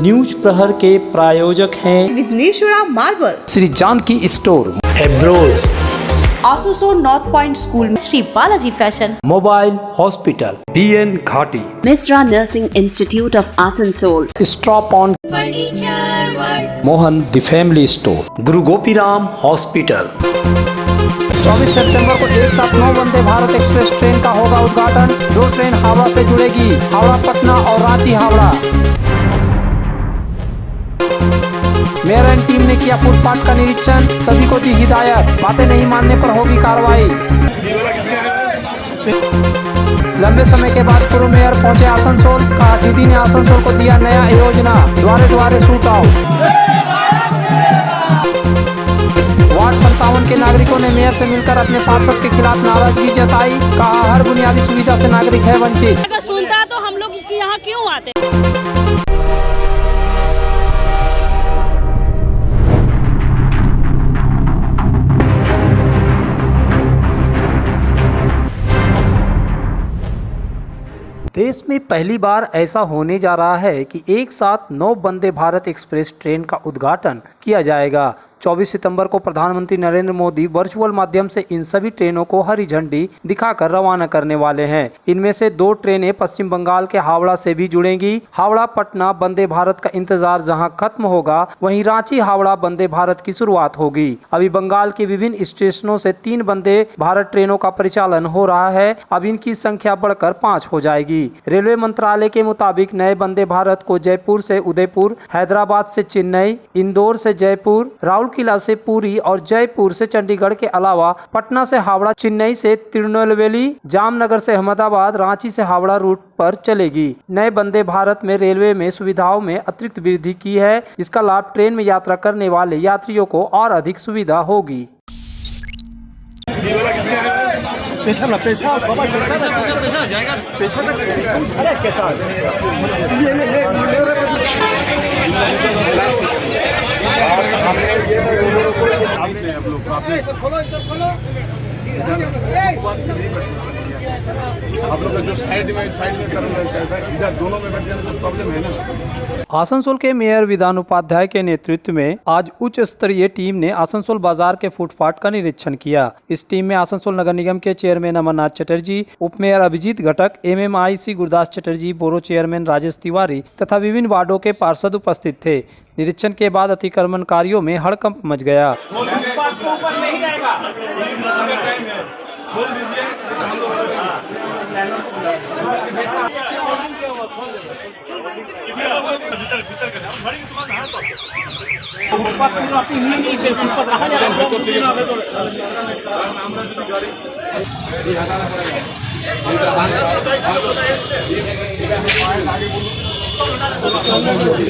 News प्रहर के प्रायोजक हैं विघ्नेश्वरा मार्बल, श्री जानकी स्टोर, एब्रोज, आसोसो north point school, Shri Balaji fashion, mobile hospital, BN घाटी, Mishra nursing institute of Asansol, stop on Mohan the family store, Guru Gopiram hospital. 24 सितंबर को एक साथ 9 वंदे भारत एक्सप्रेस ट्रेन का होगा उद्घाटन। 2 ट्रेन हावड़ा से जुड़ेगी, हावड़ा पटना और Ranchi Howrah. Mayor and team ने किया फुटपाथ का निरीक्षण, सभी को दी हिदायत, बातें नहीं मानने पर होगी कार्रवाई। लंबे समय के बाद पूर्व मेयर पहुंचे आसनसोल, कहा दीदी ने आसनसोल को दिया नया योजना, द्वारे द्वारे शूट आउट। वार्ड 57 के नागरिकों ने मेयर से मिलकर अपने पार्षद के खिलाफ नाराजगी जताई, कहा हर बुनियादी सुविधा से नागरिक है वंचित। अगर सुनता तो हम लोग यहाँ क्यों आते। देश में पहली बार ऐसा होने जा रहा है कि एक साथ 9 वंदे भारत एक्सप्रेस ट्रेन का उद्घाटन किया जाएगा। 24 सितंबर को प्रधानमंत्री नरेंद्र मोदी वर्चुअल माध्यम से इन सभी ट्रेनों को हरी झंडी दिखाकर रवाना करने वाले हैं। इनमें से 2 ट्रेनें पश्चिम बंगाल के हावड़ा से भी जुड़ेंगी। हावड़ा पटना वंदे भारत का इंतजार जहां खत्म होगा, वहीं रांची हावड़ा वंदे भारत की शुरुआत होगी। अभी बंगाल के विभिन्न स्टेशनों से 3 वंदे भारत ट्रेनों का परिचालन हो रहा है। अब इनकी संख्या बढ़कर 5 हो जाएगी। रेलवे मंत्रालय के मुताबिक नए वंदे भारत को जयपुर से उदयपुर, हैदराबाद से चेन्नई, इंदौर से जयपुर, किला से पुरी और जयपुर से चंडीगढ़ के अलावा पटना से हावड़ा, चेन्नई से तिरुनेलवेली, जामनगर से अहमदाबाद, रांची से हावड़ा रूट पर चलेगी। नए वंदे भारत में रेलवे में सुविधाओं में अतिरिक्त वृद्धि की है, जिसका लाभ ट्रेन में यात्रा करने वाले यात्रियों को और अधिक सुविधा होगी। आप लोग जो साइड में कर रहे हैं, इधर दोनों में बैठ जाने तो प्रॉब्लम है ना। आसनसोल के मेयर विधान उपाध्याय के नेतृत्व में आज उच्च स्तरीय टीम ने आसनसोल बाजार के फुटपाथ का निरीक्षण किया। इस टीम में आसनसोल नगर निगम के चेयरमैन अमरनाथ चटर्जी, उप मेयर अभिजीत घटक, MMIC Gurdas Chatterjee, borough chairman Rajesh Tiwari तथा विभिन्न वार्डों के पार्षद उपस्थित थे। निरीक्षण के बाद अतिक्रमणकारियों में हड़कंप मच गया।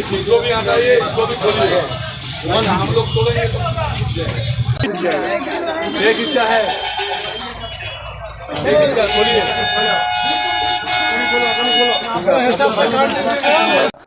इसको भी आता है, इसको भी खोलिए, हम लोग तोड़ेंगे तो ये किसका है, ये किसका, खोलिए।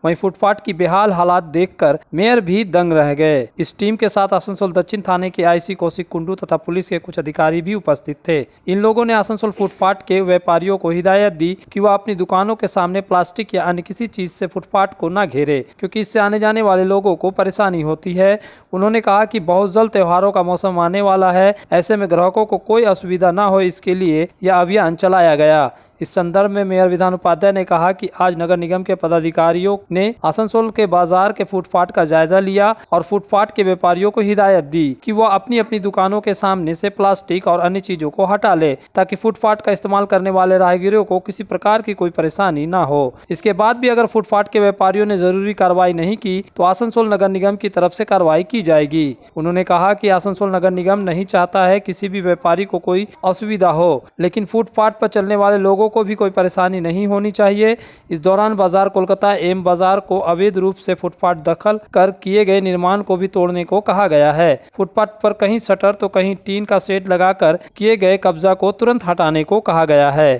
वहीं फुटपाथ की बेहाल हालात देखकर मेयर भी दंग रह गए। इस टीम के साथ आसनसोल दक्षिण थाने के IC कौशिक कुंडू तथा पुलिस के कुछ अधिकारी भी उपस्थित थे। इन लोगों ने आसनसोल फुटपाथ के व्यापारियों को हिदायत दी कि वह अपनी दुकानों के सामने प्लास्टिक या अन्य किसी चीज से फुटपाथ को न घेरे, क्योंकि इससे आने जाने वाले लोगों को परेशानी होती है। उन्होंने कहा कि बहुत जल्द त्योहारों का मौसम आने वाला है, ऐसे में ग्राहकों को कोई असुविधा न हो, इसके लिए यह अभियान चलाया गया। इस संदर्भ में मेयर विधान उपाध्याय ने कहा कि आज नगर निगम के पदाधिकारियों ने आसनसोल के बाजार के फुटपाथ का जायजा लिया और फुटपाथ के व्यापारियों को हिदायत दी कि वो अपनी अपनी दुकानों के सामने से प्लास्टिक और अन्य चीजों को हटा ले, ताकि फुटपाथ का इस्तेमाल करने वाले राहगीरों को किसी प्रकार की कोई परेशानी न हो। इसके बाद भी अगर फुटपाथ के व्यापारियों ने जरूरी कार्रवाई नहीं की तो आसनसोल नगर निगम की तरफ से कार्रवाई की जाएगी। उन्होंने कहा कि आसनसोल नगर निगम नहीं चाहता है किसी भी व्यापारी को कोई असुविधा हो, लेकिन फुटपाथ पर चलने वाले लोगों को भी कोई परेशानी नहीं होनी चाहिए। इस दौरान बाजार कोलकाता एम बाजार को अवैध रूप से फुटपाथ दखल कर किए गए निर्माण को भी तोड़ने को कहा गया है। फुटपाथ पर कहीं शटर तो कहीं टीन का शेड लगाकर किए गए कब्जा को तुरंत हटाने को कहा गया है।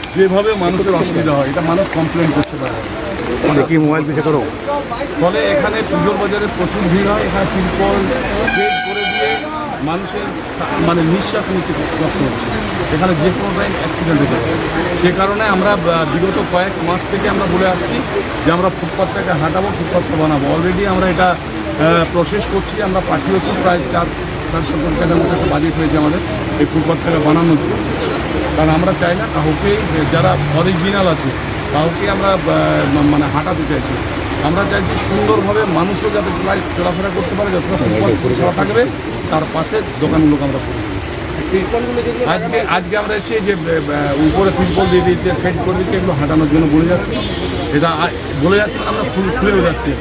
যেভাবে মানুষের অসুবিধা হয়, এটা মানুষ কমপ্লেন করতে পারে। কি মোবাইল পিছে করো, ফলে এখানে পুজোর বাজারে প্রচুর ভিড় হয়। এখানে তিরপল সেট করে দিয়ে মানুষের মানে নিঃশ্বাস নিতে কষ্ট হচ্ছে, এখানে যে কোনো টাইম অ্যাক্সিডেন্ট হতে পারে। সে কারণে আমরা বিগত কয়েক মাস থেকে আমরা বলে আসছি যে আমরা ফুটপাথটাকে হাঁটাবো, ফুটপাথটা বানাবো। অলরেডি আমরা এটা প্রসেস করছি, আমরা পাঠিয়েছি প্রায় 4-7 টাকার মতো একটা বাজেট হয়েছে আমাদের এই ফুটপাথটাকে বানানোর জন্য। কারণ আমরা চাই না কাউকে, যারা অরিজিনাল আছে কাউকে আমরা মানে হাঁটাতে চাইছি। আমরা চাইছি সুন্দরভাবে মানুষও যাতে চলাফেরা করতে পারে, যতটা ফুটপাথ পরিষেবা থাকবে তার পাশে দোকানগুলোকে আমরা করি। আজকে আমরা এসে যে উপরে তিরপল দিয়ে দিয়েছে, সেট করে দিয়েছে, এগুলো হাঁটানোর জন্য বলে যাচ্ছি। এটা বলে যাচ্ছে মানে আমরা খুলেও যাচ্ছি।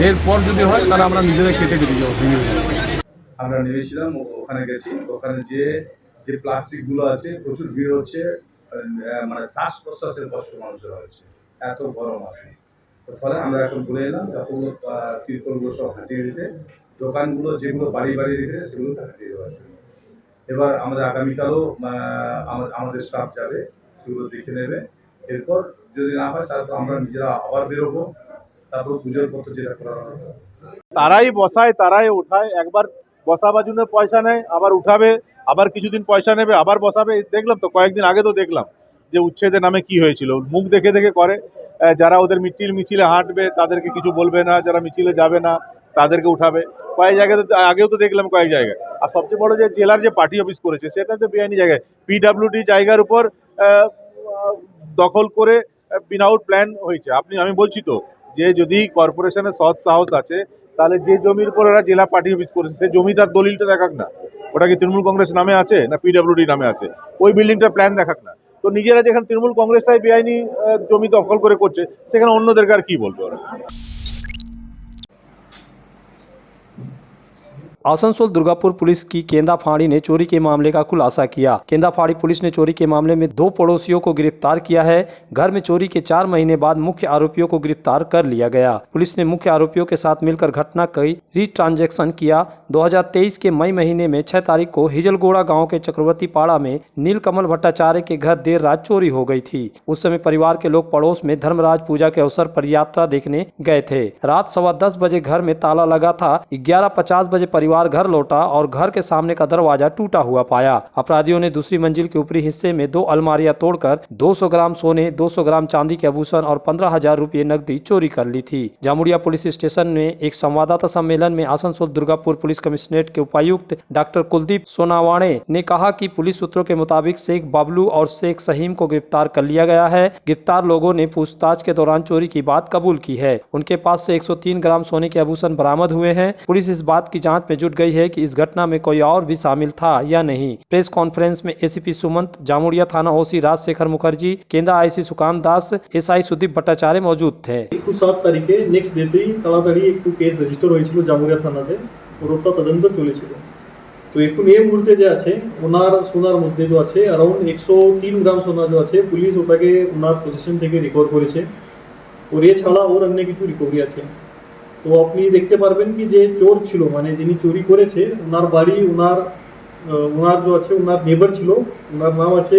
এরপর যদি হয় তাহলে আমরা নিজেরাই কেটে যাবো, ভেঙে যাবো। আমরা নেমেছিলাম, ওখানে গেছি, ওখানে যে প্লাস্টিকগুলো আছে প্রচুর ভিড় হচ্ছে, মানে শ্বাস প্রশ্বাসের কষ্ট মানুষের হচ্ছে, এত গরম আছে। ফলে আমরা এখন বলে এলাম যখন তিরপলগুলো সব হাঁটিয়ে দিতে, দোকানগুলো যেগুলো বাড়ি রেখে সেগুলো হাঁটিয়ে দেওয়ার জন্য। এবার আমাদের আগামীকালও আমাদের স্টাফ যাবে, সেগুলো দেখে নেবে। এরপর যদি না হয় তারপর আমরা নিজেরা আবার বেরোবো, তারপর পুজোর পত্র যেটা করা হবে। তারাই বসায়, তারাই উঠায়। একবার বসাবার জন্য পয়সা নেয়, আবার উঠাবে, আবার কিছুদিন পয়সা নেবে, আবার বসাবে। দেখলাম তো, কয়েকদিন আগে তো দেখলাম যে উচ্ছেদের নামে কি হয়েছিল। মুখ দেখে দেখে করে। যারা ওদের মিছিলে হাঁটবে তাদেরকে কিছু বলবে না, যারা মিছিলে যাবে না তাদেরকে উঠাবে। কয়েক জায়গায় আগেও তো দেখলাম কয়েক জায়গায়। আর সবচেয়ে বড় যে জেলার যে পার্টি অফিস করেছে সেটা তো বেআইনি জায়গায়, পিডাব্লিউডি জায়গার উপর দখল করে বিনাউট প্ল্যান হয়েছে। আমি বলছি তো যে যদি কর্পোরেশনের সৎ সাহস আছে তাহলে যে জমির উপর ওরা জেলা পার্টি অফিস করেছে সেই জমিটার দলিলটা দেখাক না। ওটা কি তৃণমূল কংগ্রেস নামে আছে না পিডাব্লিউডি নামে আছে? ওই বিল্ডিংটার প্ল্যান দেখাক না। তো নিজেরা যেখানে তৃণমূল কংগ্রেসটাই বেআইনি জমি দখল করে করছে, সেখানে অন্যদেরকে আর কি বলবে ওরা। आसनसोल दुर्गापुर पुलिस की केंदा फाड़ी ने चोरी के मामले का खुलासा किया। केंदा फाड़ी पुलिस ने चोरी के मामले में 2 पड़ोसियों को गिरफ्तार किया है। घर में चोरी के 4 महीने बाद मुख्य आरोपियों को गिरफ्तार कर लिया गया। पुलिस ने मुख्य आरोपियों के साथ मिलकर घटना की रीट्रांजैक्शन किया। 2023 के मई महीने में 6 तारीख को हिजलगोड़ा गांव के चक्रवर्ती पाड़ा में नीलकमल भट्टाचार्य के घर देर रात चोरी हो गई थी। उस समय परिवार के लोग पड़ोस में धर्मराज पूजा के अवसर पर यात्रा देखने गए थे। रात 10:15 बजे घर में ताला लगा था। 11:50 बजे परिवार घर लौटा और घर के सामने का दरवाजा टूटा हुआ पाया। अपराधियों ने दूसरी मंजिल के ऊपरी हिस्से में 2 अलमारियां तोड़कर 200 ग्राम सोने, 200 ग्राम चांदी के आभूषण और 15,000 रुपये नकदी चोरी कर ली थी। जामुड़िया पुलिस स्टेशन में एक संवाददाता सम्मेलन में आसनसोल दुर्गापुर पुलिस कमिश्नरेट के उपायुक्त डॉक्टर कुलदीप सोनावाणे ने कहा कि पुलिस सूत्रों के मुताबिक शेख बाबलू और शेख सहीम को गिरफ्तार कर लिया गया है। गिरफ्तार लोगों ने पूछताछ के दौरान चोरी की बात कबूल की है। उनके पास से 103 ग्राम सोने के आभूषण बरामद हुए हैं। पुलिस इस बात की जांच में जुट गई है कि इस घटना में कोई और भी शामिल था या नहीं। प्रेस कॉन्फ्रेंस में एसीपी सुमंत, जामुड़िया थाना ओसी राजशेखर मुखर्जी, केंद्र आईसी सुकांत दास, एसआई सुदीप भट्टाचार्य मौजूद थे। 7 তারিখে নেক্সট ডেতেই তাড়াতাড়ি একটু কেস রেজিস্টার হয়েছিল জামুরিয়া থানাতে, ওরটা তদন্ত চলেছিল। তো এখন এই মুহূর্তে যে আছে ওনার সোনার মধ্যে যে আছে অ্যারাউন্ড 103 গ্রাম সোনা যে আছে, পুলিশ ওটাকে ওনার পজিশন থেকে রিকভার করেছে। ওর এছাড়া ওর অন্য কিছু রিকভারি আছে। তো আপনি দেখতে পারবেন কি যে চোর ছিল, মানে যিনি চুরি করেছে ওনার বাড়ি, ওনার যে আছে ওনার নেবার ছিল, ওনার নাম আছে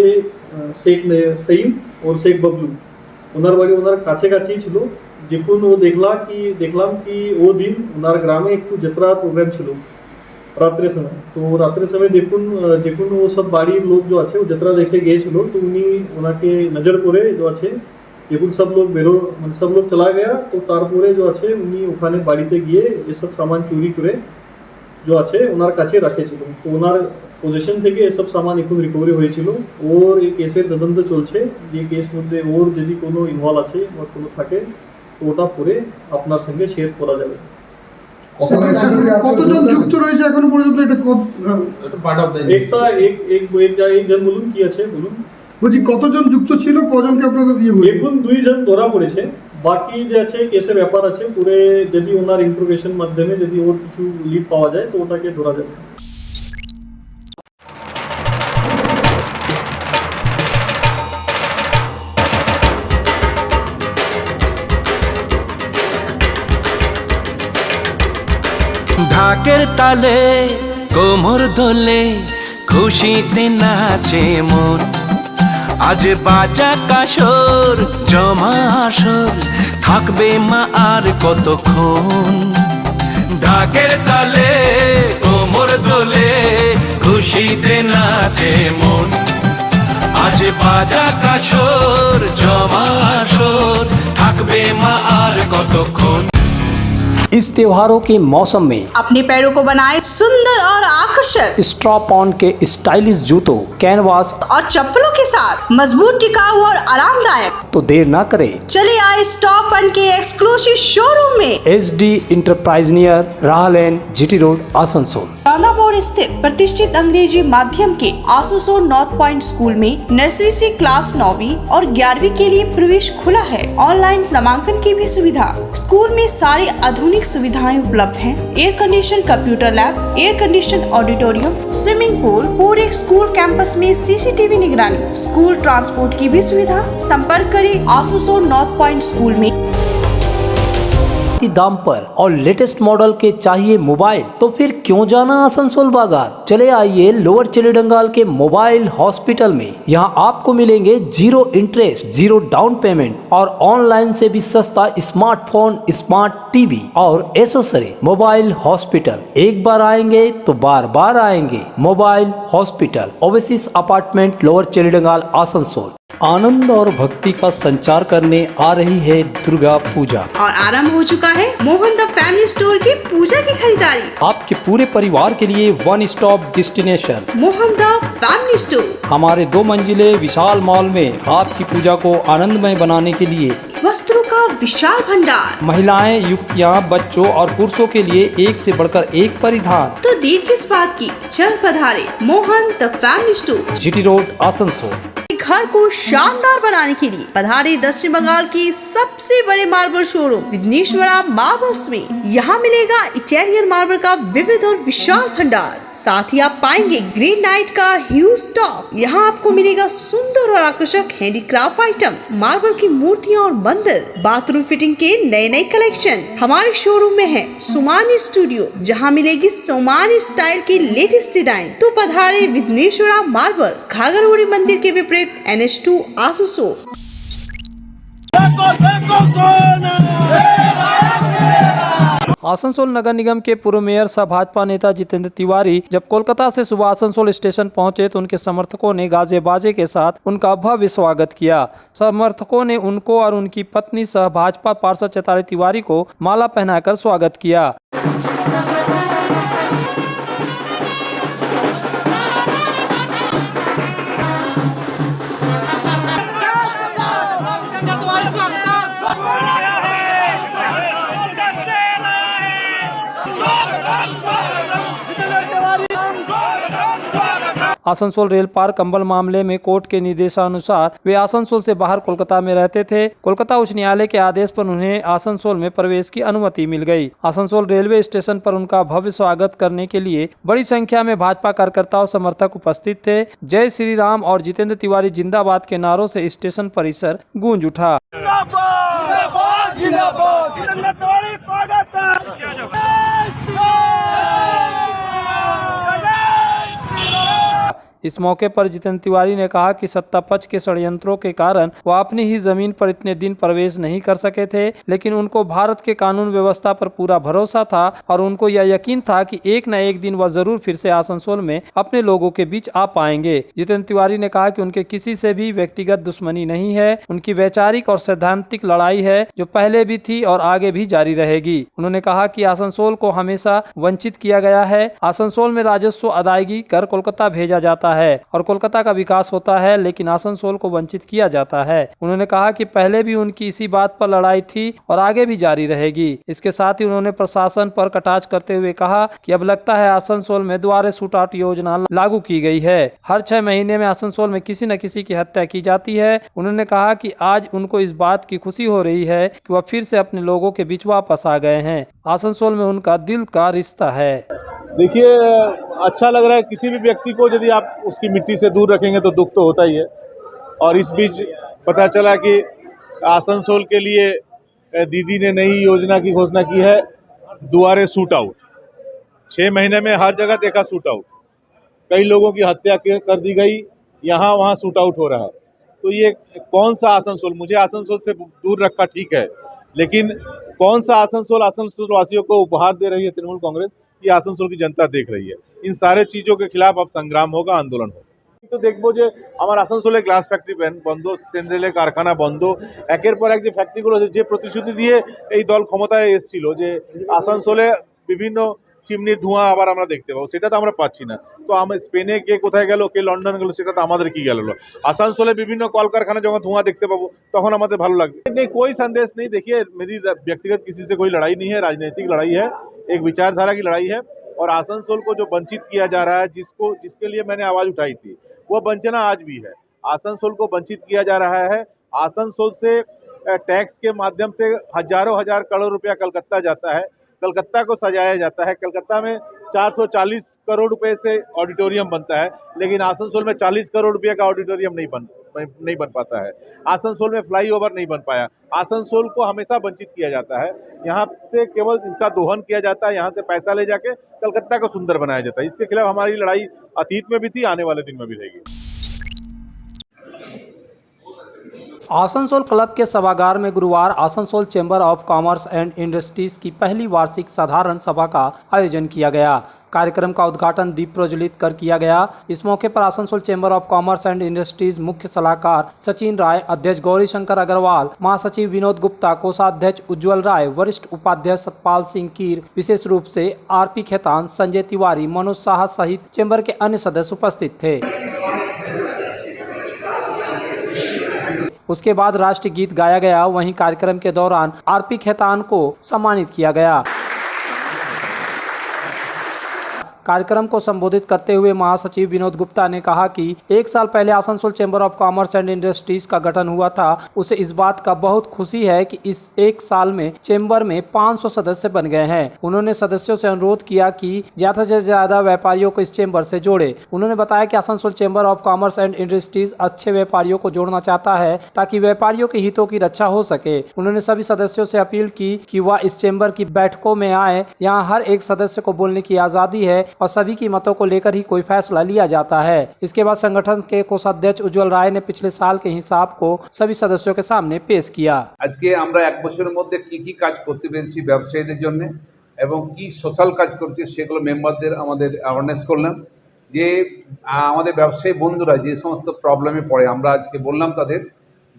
শেখ সঈম ওর শেখ বাবলু। ওনার বাড়ি ওনার কাছাকাছিই ছিল। যখন ও দেখলাম কি ও দিন ওনার গ্রামে একটু যাত্রা প্রোগ্রাম ছিল রাত্রের সময়। তো রাত্রের সময় যখন ও সব বাড়ির লোক যে আছে ও যাত্রা দেখে গিয়েছিল, তো উনি ওনাকে নজর করে যে আছে যখন সব লোক চলা গেয়া, তো তারপরে যে আছে উনি ওখানে বাড়িতে গিয়ে এসব সামান চুরি করে যে আছে ওনার কাছে রাখেছিল। তো ওনার পজিশন থেকে এসব সামান এখন রিকভারি হয়েছিল। ওর এই কেসের তদন্ত চলছে, যে কেস মধ্যে ওর যদি কোনো ইনভলভ আছে বা কোনো থাকে তো ওটা পরে আপনার সঙ্গে শেয়ার করা যাবে। কতজন যুক্ত রয়েছে এখন পর্যন্ত? এটা পার্ট অফ দ্য একজন বলুন কি আছে বলুন। বলছি কতজন যুক্ত ছিল, কজনকে আপনারা দিয়ে বলুন? এখন 2 জন ধরা পড়েছে। বাকি যে আছে কেসের ব্যাপার আছে, পুরে যদি ওনার ইন্ট্রোগেশন মাধ্যমে যদি ওর কিছু লিড পাওয়া যায় তো ওটাকে ধরা যাবে। ঢাকের তালে কোমর দোলে খুশিতে নাচে মন, আজ বাজা কাসর জমা আসর থাকবে মা আর কতক্ষণ। ঢাকের তালে কোমর দোলে খুশিতে নাচে মন আজ বাজা কাশর জমা আসর থাকবে মা আর কতক্ষণ इस त्योहारों के मौसम में अपने पैरों को बनाए सुंदर और आकर्षक स्ट्रॉप ऑन के स्टाइलिश जूतों, कैनवास और चप्पलों के साथ मजबूत, टिकाऊ और आरामदायक। तो देर ना करें, चले आए स्टॉप अन के एक्सक्लूसिव शोरूम में SD इंटरप्राइज नियर राह लेन, GT रोड, आसनसोल। राधा मोड़ स्थित प्रतिष्ठित अंग्रेजी माध्यम के आसनसोल नॉर्थ पॉइंट स्कूल में नर्सरी से क्लास 9वीं और 11वीं के लिए प्रवेश खुला है। ऑनलाइन नामांकन की भी सुविधा। स्कूल में सारी आधुनिक सुविधाएं उपलब्ध हैं। Air condition computer lab, air condition auditorium, swimming pool, पूरे स्कूल कैंपस में CCTV निगरानी, स्कूल ट्रांसपोर्ट की भी सुविधा। संपर्क करें आसनसोल नॉर्थ पॉइंट स्कूल में। की दाम पर और लेटेस्ट मॉडल के चाहिए मोबाइल, तो फिर क्यों जाना आसनसोल बाजार। चले आइए लोअर चिलीडंगाल के मोबाइल हॉस्पिटल में। यहाँ आपको मिलेंगे 0 इंटरेस्ट, 0 डाउन पेमेंट और ऑनलाइन से भी सस्ता स्मार्टफोन, स्मार्ट टीवी और एसेसरी। मोबाइल हॉस्पिटल, एक बार आएंगे तो बार बार आएंगे। Mobile hospital, oasis apartment, lower Chilidangal, Asansol. आनंद और भक्ति का संचार करने आ रही है दुर्गा पूजा और आरंभ हो चुका है मोहन द फैमिली स्टोर की पूजा की खरीदारी। आपके पूरे परिवार के लिए one stop destination Mohan the family store हमारे 2 मंजिले विशाल मॉल में आपकी पूजा को आनंदमय बनाने के लिए वस्त्रों का विशाल भंडार, महिलाएं, युवतियां, बच्चों और पुरुषों के लिए एक से बढ़कर एक परिधान। तो देर किस बात की, चल पधारे Mohan the family store, GT road, Asansol. घर को शानदार बनाने के लिए पधारे दक्षिण बंगाल की सबसे बड़े मार्बल शोरूम विघ्नेश्वरा मार्बल्स में। यहाँ मिलेगा इटालियन मार्बल का विविध और विशाल भंडार। साथ ही आप पाएंगे ग्रेनाइट का ह्यूज स्टॉक। यहाँ आपको मिलेगा सुंदर और आकर्षक हैंडीक्राफ्ट आइटम, मार्बल की मूर्तियाँ और मंदिर, बाथरूम फिटिंग के नए नए कलेक्शन। हमारे शोरूम में है सोमानी स्टूडियो, जहाँ मिलेगी सोमानी स्टाइल की लेटेस्ट डिजाइन। तो पधारे विघ्नेश्वरा मार्बल, घाघरबुड़ी मंदिर के विपरीत NH2 आसनसोल। आसनसोल नगर निगम के पूर्व मेयर सह भाजपा नेता जितेंद्र तिवारी जब कोलकाता से सुबह आसनसोल स्टेशन पहुंचे तो उनके समर्थकों ने गाजे बाजे के साथ उनका भव्य स्वागत किया। समर्थकों ने उनको और उनकी पत्नी सह भाजपा पार्षद चैताली तिवारी को माला पहनाकर स्वागत किया। आसनसोल रेल पार्क कंबल मामले में कोर्ट के निर्देशानुसार वे आसनसोल से बाहर कोलकाता में रहते थे। कोलकाता उच्च न्यायालय के आदेश पर उन्हें आसनसोल में प्रवेश की अनुमति मिल गई। आसनसोल रेलवे स्टेशन पर उनका भव्य स्वागत करने के लिए बड़ी संख्या में भाजपा कार्यकर्ता और समर्थक उपस्थित थे। जय श्री राम और जितेंद्र तिवारी जिंदाबाद के नारों से स्टेशन परिसर गूंज उठा। इस मौके पर जितेंद्र तिवारी ने कहा कि सत्ता पक्ष के षड्यंत्रों के कारण वह अपनी ही जमीन पर इतने दिन प्रवेश नहीं कर सके थे, लेकिन उनको भारत के कानून व्यवस्था पर पूरा भरोसा था और उनको यह यकीन था कि एक न एक दिन वह जरूर फिर से आसनसोल में अपने लोगों के बीच आ पाएंगे। जितेंद्र तिवारी ने कहा कि उनके किसी से भी व्यक्तिगत दुश्मनी नहीं है, उनकी वैचारिक और सैद्धांतिक लड़ाई है जो पहले भी थी और आगे भी जारी रहेगी। उन्होंने कहा कि आसनसोल को हमेशा वंचित किया गया है। आसनसोल में राजस्व अदायगी कर कोलकाता भेजा जाता है और कोलकाता का विकास होता है, लेकिन आसनसोल को वंचित किया जाता है। उन्होंने कहा कि पहले भी उनकी इसी बात पर लड़ाई थी और आगे भी जारी रहेगी। इसके साथ ही उन्होंने प्रशासन पर कटाक्ष करते हुए कहा कि अब लगता है आसनसोल में दोबारा शूट आउट योजना लागू की गई है। हर 6 महीने में आसनसोल में किसी न किसी की हत्या की जाती है। उन्होंने कहा कि आज उनको इस बात की खुशी हो रही है कि वह फिर से अपने लोगों के बीच वापस आ गए हैं। आसनसोल में उनका दिल का रिश्ता है। देखिए, अच्छा लग रहा है। किसी भी व्यक्ति को यदि आप उसकी मिट्टी से दूर रखेंगे तो दुख तो होता ही है। और इस बीच पता चला कि आसनसोल के लिए दीदी ने नई योजना की घोषणा की है, दुआरे शूट आउट। 6 महीने में हर जगह देखा शूट आउट, कई लोगों की हत्या कर दी गई, यहाँ वहाँ शूट आउट हो रहा है। तो ये कौन सा आसनसोल? मुझे आसनसोल से दूर रखा ठीक है, लेकिन कौन सा आसनसोल वासियों को उपहार दे रही है तृणमूल कांग्रेस, ये आसनसोल की जनता देख रही है। इन सारे चीजों के खिलाफ अब संग्राम होगा, आंदोलन होगा। तो देखबो যে আমার আসানসোলে গ্লাস ফ্যাক্টরি বন্ধ, সেন্ট্রালে কারখানা বন্ধ, একের পর এক যে ফ্যাক্টরিগুলো যে প্রতিশ্রুতি দিয়ে এই দল ক্ষমতায় এসেছিল যে আসানসোলে বিভিন্ন চিমনির ধোঁয়া আবার আমরা দেখতে পাবো, সেটা তো আমরা পাচ্ছি না। তো আমরা স্পেনে কে কোথায় গেল, কে লন্ডন গেল, সেটা তো আমাদের কি গেল। আসানসোলে বিভিন্ন কলকারখানা যখন ধোঁয়া দেখতে পাবো তখন আমাদের ভালো লাগবে। नहीं, कोई संदेश नहीं। देखिए, मेरी व्यक्तिगत किसी से कोई लड़ाई नहीं है, राजनीतिक लड़ाई है, एक विचारधारा की लड़ाई है। और आसनसोल को जो वंचित किया जा रहा है, जिसके लिए मैंने आवाज उठाई थी, वो वंचना आज भी है। आसनसोल को वंचित किया जा रहा है। आसनसोल से टैक्स के माध्यम से हजारों हजार करोड़ रुपया कलकत्ता जाता है, कलकत्ता को सजाया जाता है। कलकत्ता में 440 करोड़ रुपए से ऑडिटोरियम बनता है, लेकिन आसनसोल में 40 करोड़ रुपए का ऑडिटोरियम नहीं बन पाता है। आसनसोल में फ्लाईओवर नहीं बन पाया। आसनसोल को हमेशा वंचित किया जाता है। यहाँ से केवल इसका दोहन किया जाता है, यहाँ से पैसा ले जाके कलकत्ता को सुंदर बनाया जाता है। इसके खिलाफ हमारी लड़ाई अतीत में भी थी, आने वाले दिन में भी रहेगी। आसनसोल क्लब के सभागार में गुरुवार Asansol chamber of commerce and industries की पहली वार्षिक साधारण सभा का आयोजन किया गया। कार्यक्रम का उद्घाटन दीप प्रज्वलित कर किया गया। इस मौके पर Asansol chamber of commerce and industries मुख्य सलाहकार सचिन राय, अध्यक्ष गौरी शंकर अग्रवाल, महासचिव विनोद गुप्ता, कोषाध्यक्ष उज्जवल राय, वरिष्ठ उपाध्यक्ष सतपाल सिंह कीर, विशेष रूप से आरपी खेतान, संजय तिवारी, मनोज शाह सहित चैम्बर के अन्य सदस्य उपस्थित थे। उसके बाद राष्ट्रीय गीत गाया गया। वहीं कार्यक्रम के दौरान आरपी खेतान को सम्मानित किया गया। कार्यक्रम को संबोधित करते हुए महासचिव विनोद गुप्ता ने कहा कि 1 साल पहले Asansol chamber of commerce and industries का गठन हुआ था। उसे इस बात का बहुत खुशी है कि इस 1 साल में चैम्बर में 500 सदस्य बन गए हैं। उन्होंने सदस्यों से अनुरोध किया कि ज्यादा से ज्यादा व्यापारियों को इस चैम्बर से जोड़े। उन्होंने बताया कि Asansol chamber of commerce and industries अच्छे व्यापारियों को जोड़ना चाहता है ताकि व्यापारियों के हितों की रक्षा हो सके। उन्होंने सभी सदस्यों से अपील की कि वह इस चैम्बर की बैठकों में आए। यहाँ हर एक सदस्य को बोलने की आजादी है और सभी की मतों को लेकर ही कोई फैसला लिया जाता है। इसके बाद संगठन के कोषाध्यक्ष उज्जवल राय ने पिछले साल के हिसाब को सभी सदस्यों के सामने पेश किया। আজকে আমরা 1 বছরের মধ্যে কি কাজ করতে পেরেছি ব্যবসায়ীদের জন্য এবং কি সোশ্যাল কাজ করতে, সেগুলো মেম্বারদের আমাদের অ্যাওয়ারনেস করলাম। যে আমাদের ব্যবসায়ী বন্ধুরা যে সমস্ত প্রবলেমে পড়ে, আমরা আজকে বললাম তাদের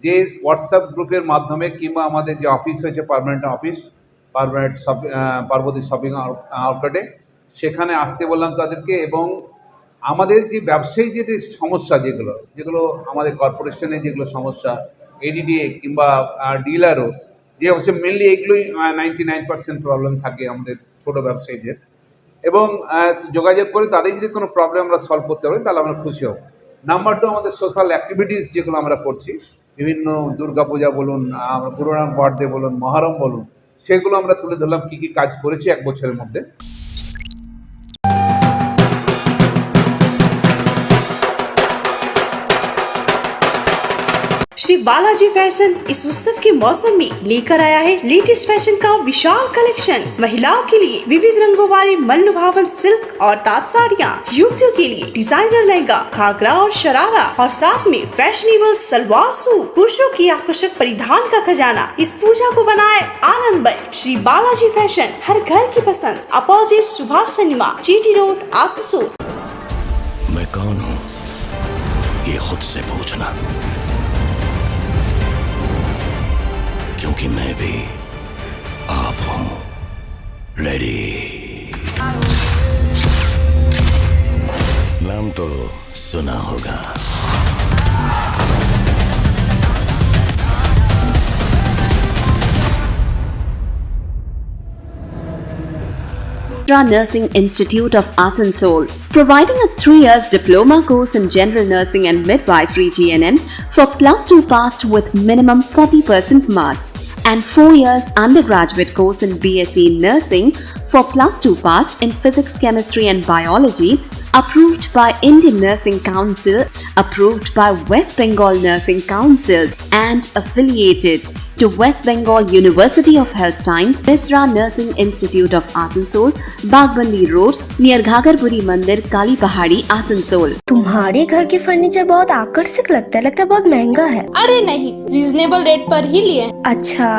যে হোয়াটসঅ্যাপ গ্রুপের মাধ্যমে কিংবা আমাদের যে অফিস হয়েছে পার্মানেন্ট অফিস, পার্বতী শপিং আউটলেটে, সেখানে আসতে বললাম তাদেরকে। এবং আমাদের যে ব্যবসায়ী যে সমস্যা যেগুলো আমাদের কর্পোরেশনে যেগুলো সমস্যা, এডিডিএ কিংবা ডিলারও যে হচ্ছে মেনলি এগুলোই 99% প্রবলেম থাকে আমাদের ছোট ব্যবসায়ীদের। এবং যোগাযোগ করে তাদের যদি কোনো প্রবলেম আমরা সলভ করতে পারি তাহলে আমরা খুশি হব। নাম্বার 2, আমাদের সোশ্যাল অ্যাক্টিভিটিস যেগুলো আমরা করছি, বিভিন্ন দুর্গাপূজা বলুন, পুরোনাম বার্থডে বলুন, মহরম বলুন, সেগুলো আমরা তুলে ধরলাম কী কী কাজ করেছি 1 বছরের মধ্যে। श्री बालाजी फैशन इस उत्सव के मौसम में लेकर आया है लेटेस्ट फैशन का विशाल कलेक्शन। महिलाओं के लिए विविध रंगों वाले मनलुभावन सिल्क और तात साड़ियाँ, युवतियों के लिए डिजाइनर लहंगा, घाघरा और शरारा और साथ में फैशनेबल सलवार सूट। पुरुषों की आकर्षक परिधान का खजाना इस पूजा को बनाए आनंदमय। श्री बालाजी फैशन, हर घर की पसंद, opposite Subhash cinema, GT road, Asansol. मैं कौन हूँ ये खुद से पूछना, क्योंकि मैं भी आप हूं। रेडी? नाम तो सुना होगा। Nursing Institute of Asansol, providing a 3 years diploma course in general nursing and midwifery GNM for +2 passed with minimum 40% marks, and 4 years undergraduate course in BSc nursing for +2 passed in physics, chemistry and biology, approved by Indian Nursing Council, approved by West Bengal Nursing Council and affiliated. to West Bengal University of Health Science, Misra Nursing Institute of Asansol, Bagbandi Road, near Ghagarpuri Mandir, Kali Pahadi, Asansol. तुम्हारे घर के furniture बहुत आकर्षक लगता है बहुत महंगा है। अरे नहीं, रीजनेबल रेट पर ही लिए। अच्छा,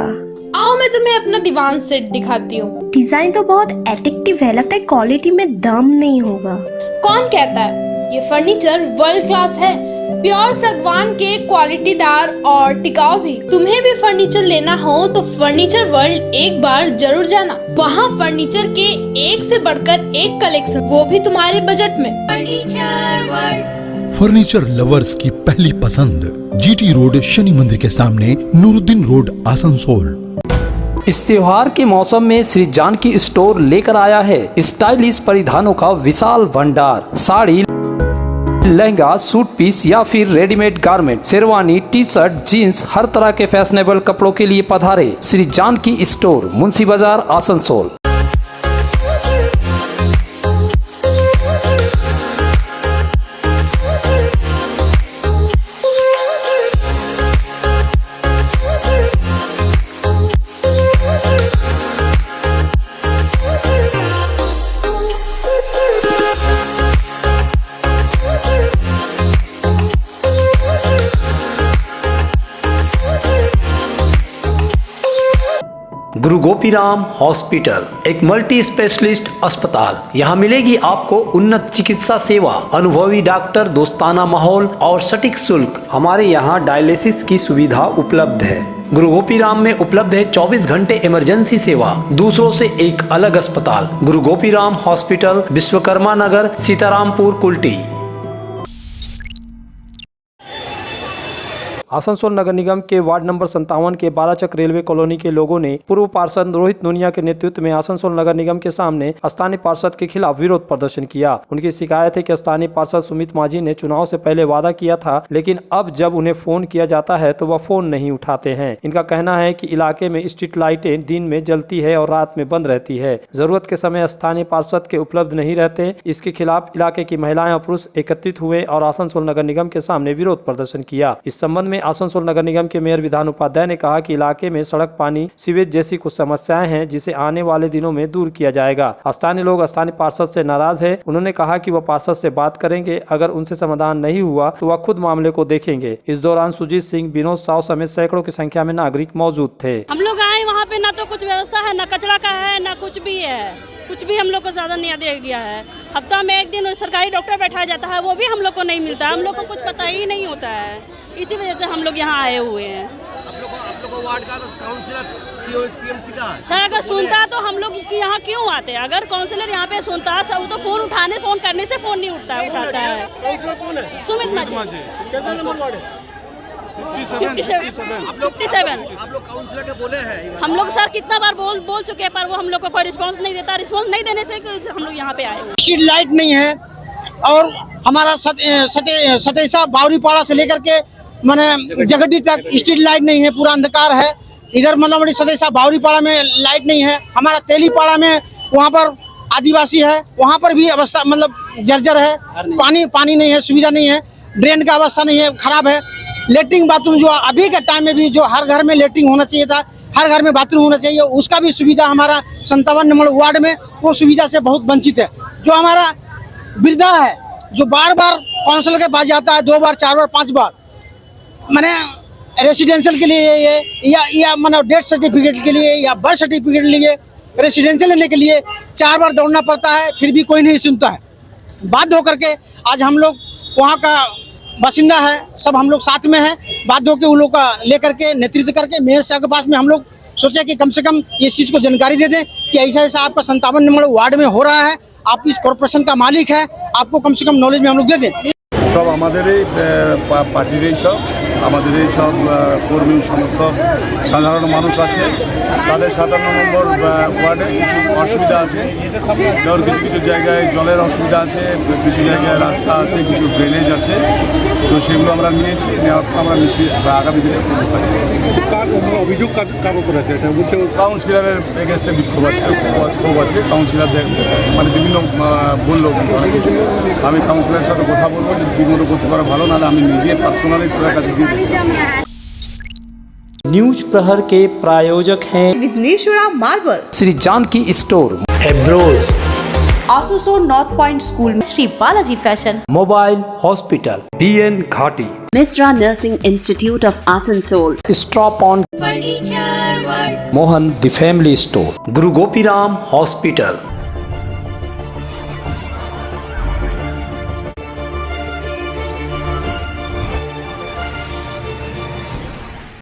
आओ मैं तुम्हें अपना दीवान सेट दिखाती हूँ। डिजाइन तो बहुत एट्रैक्टिव है, लगता है क्वालिटी में दम नहीं होगा। कौन कहता है? ये फर्नीचर वर्ल्ड क्लास है, प्योर सागवान के, क्वालिटीदार और टिकाऊ भी। तुम्हें भी फर्नीचर लेना हो तो फर्नीचर वर्ल्ड एक बार जरूर जाना। वहाँ फर्नीचर के एक से बढ़कर एक कलेक्शन, वो भी तुम्हारे बजट में। फर्नीचर वर्ल्ड, फर्नीचर लवर्स की पहली पसंद, जीटी रोड, शनि मंदिर के सामने, नूरुद्दीन रोड, आसनसोल। इस त्योहार के मौसम में श्री जानकी स्टोर लेकर आया है स्टाइलिश परिधानों का विशाल भंडार। साड़ी, लहंगा, सूट पीस या फिर readymade garment, sherwani, T shirt, jeans, हर तरह के फैशनेबल कपड़ों के लिए पधारे श्री जानकी स्टोर, मुंशी बाजार, आसनसोल। गुरु गोपीराम हॉस्पिटल एक मल्टी स्पेशलिस्ट अस्पताल। यहाँ मिलेगी आपको उन्नत चिकित्सा सेवा, अनुभवी डॉक्टर, दोस्ताना माहौल और सटीक शुल्क। हमारे यहाँ डायलिसिस की सुविधा उपलब्ध है। गुरु गोपीराम में उपलब्ध है 24 घंटे इमरजेंसी सेवा, दूसरों से एक अलग अस्पताल। गुरु गोपीराम हॉस्पिटल, विश्वकर्मा नगर, सीतारामपुर, कुल्टी। आसनसोल नगर निगम के वार्ड नंबर 57 के 12 चक रेलवे कॉलोनी के लोगों ने पूर्व पार्षद रोहित नूनिया के नेतृत्व में आसनसोल नगर निगम के सामने स्थानीय पार्षद के खिलाफ विरोध प्रदर्शन किया। उनकी शिकायत है कि स्थानीय पार्षद सुमित माझी ने चुनाव से पहले वादा किया था, लेकिन अब जब उन्हें फोन किया जाता है तो वह फोन नहीं उठाते हैं। इनका कहना है कि इलाके में स्ट्रीट लाइटें दिन में जलती है और रात में बंद रहती है। जरूरत के समय स्थानीय पार्षद के उपलब्ध नहीं रहते। इसके खिलाफ इलाके की महिलाएं और पुरुष एकत्रित हुए और आसनसोल नगर निगम के सामने विरोध प्रदर्शन किया। इस संबंध में आसनसोल नगर निगम के मेयर विधान उपाध्याय ने कहा कि इलाके में सड़क, पानी, सीवेज जैसी कुछ समस्याएं हैं जिसे आने वाले दिनों में दूर किया जाएगा। स्थानीय लोग स्थानीय पार्षद से नाराज है। उन्होंने कहा कि वह पार्षद से बात करेंगे, अगर उनसे समाधान नहीं हुआ तो वह खुद मामले को देखेंगे। इस दौरान सुजीत सिंह, विनोद साव समेत सैकड़ों की संख्या में नागरिक मौजूद थे। हम लोग आए वहाँ पे ना तो कुछ व्यवस्था है, ना कचरा का है, ना कुछ भी है। कुछ भी हम लोग को साधन नहीं दिया गया है। हफ्ता में एक दिन सरकारी डॉक्टर बैठाया जाता है, वो भी हम लोग को नहीं मिलता। हम लोग को कुछ पता ही नहीं होता है। इसी वजह से हम लोग यहाँ आए हुए हैं। आप लोग वार्ड का काउंसिलर सीएमसी का सर अगर सुनता तो हम लोग यहाँ क्यों आते? अगर काउंसिलर यहाँ पे सुनता सब तो फोन करने से फोन नहीं उठाता है। सुमित माझी 57। आप लोग काउंसिलर के बोले हैं? हम लोग सर कितना बार बोल चुके हैं, पर वो हम लोग को कोई रिस्पांस नहीं देता। रिस्पांस नहीं देने से हम लोग यहाँ पे आए। स्ट्रीट लाइट नहीं है और हमारा सतेसा बावरीपाड़ा से लेकर के मैंने जगड्डी तक स्ट्रीट लाइट नहीं है, पूरा अंधकार है। इधर मतलब सतेसा बावरीपाड़ा में लाइट नहीं है। हमारा तेलीपाड़ा में वहाँ पर आदिवासी है, वहाँ पर भी अवस्था मतलब जर्जर है। पानी नहीं है, सुविधा नहीं है, ड्रेन का अवस्था नहीं है, खराब है। लेटरिन बाथरूम जो अभी के टाइम में भी जो हर घर में लेटरिन होना चाहिए था, हर घर में बाथरूम होना चाहिए, उसका भी सुविधा हमारा 57 नंबर वार्ड में वो सुविधा से बहुत वंचित है। जो हमारा वृद्धा है जो बार बार काउंसिलर के पास जाता है, 2 बार 4 बार 5 बार, मैंने रेसिडेंशियल के लिए या मतलब डेथ सर्टिफिकेट के लिए या बर्थ सर्टिफिकेट के लिए रेसिडेंशियल लेने के लिए 4 बार दौड़ना पड़ता है, फिर भी कोई नहीं सुनता है। बाध्य होकर के आज हम लोग वहाँ का बासिंदा है, सब हम लोग साथ में हैं, बाध्य होकर उन लोग का लेकर के नेतृत्व करके मेयर साहब के पास में हम लोग सोचे कि कम से कम इस चीज़ को जानकारी दे दें कि ऐसा ऐसा आपका 57 नंबर वार्ड में हो रहा है, आप इस कॉर्पोरेशन का मालिक है, आपको कम से कम नॉलेज में हम लोग दे दें। सब हमारे पार्टिर सब हमारे सब कर्मी समर्थक साधारण मानुष आछे तादेर 57 नम्बर वार्डे असुविधा आछे और किछु जगह जलेर असुविधा आछे, किछु जगह रास्ता आछे, किछु ड्रेनेज आछे। तो सेगुलो आमरा नियेछि, नेওয়ার পর আমরা নিশ্চয়ই আগামী দিনে অভিযোগ কারো করেছে এটা বলতে কাউন্সিলরের এগেইনস্টে বিক্ষোভ আছে কাউন্সিলরদের মানে বিভিন্ন বললো আমি কাউন্সিলরের সাথে কথা বলবো, যদি ঠিকমতো করতে পারে ভালো, নাহলে আমি নিজে পার্সোনালি তার কাছে দিয়ে न्यूज प्रहर के प्रायोजक हैं विघ्नेश्वरा मार्बल, श्री जानकी स्टोर, एब्रोज, आसनसोल नॉर्थ पॉइंट स्कूल में Shri Balaji fashion, mobile hospital, BN घाटी, Misra Nursing Institute of Asansol, stop on Mohan the family store, Guru Gopiram hospital,